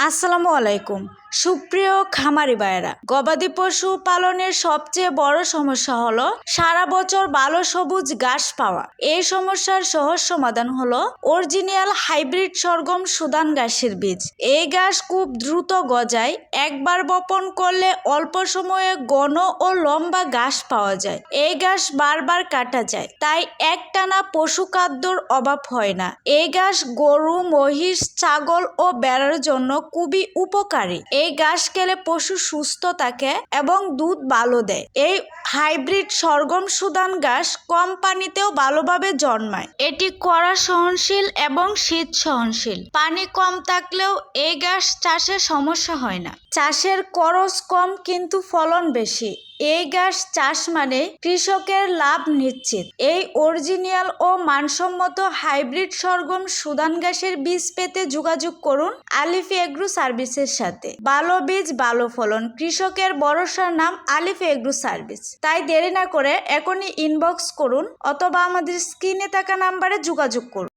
আসসালামু আলাইকুম সুপ্রিয় খামারি ভাইয়েরা, গবাদি পশু পালনের সবচেয়ে বড় সমস্যা হলো সারা বছর ভালো সবুজ ঘাস পাওয়া। এই সমস্যার সহজ সমাধান হলো অরিজিনাল হাইব্রিড সরগম সুদান ঘাসের বীজ। এই ঘাস খুব দ্রুত গজায়, একবার বপন করলে অল্প সময়ে ঘন ও লম্বা ঘাস পাওয়া যায়। এই ঘাস বারবার কাটা যায়, তাই একটানা পশু খাদ্যর অভাব হয় না। এই ঘাস গরু, মহিষ, ছাগল ও ভেড়ার জন্য খুবই উপকারী। এই ঘাস খেলে পশু সুস্থ থাকে এবং দুধ ভালো দেয়। এই হাইব্রিড সরগম সুদান ঘাস কম পানিতেও ভালোভাবে জন্মায়। এটি খরা সহনশীল এবং শীত সহনশীল। পানি কম থাকলেও এই ঘাস চাষে সমস্যা হয় না। চাষের খরচ কম কিন্তু ফলন বেশি। এই ঘাস চাষ মানে কৃষকের লাভ নিশ্চিত। এই অরিজিনাল ও মানসম্মত হাইব্রিড সরগম সুদান ঘাসের বীজ পেতে যোগাযোগ করুন আলিফ এগ্রো সার্ভিসের সাথে। ভালো বীজ, ভালো ফলন, কৃষকের ভরসার নাম আলিফ এগ্রো সার্ভিস। তাই দেরি না করে এখনই ইনবক্স করুন অথবা আমাদের স্ক্রিনে থাকা নাম্বারে যোগাযোগ করুন।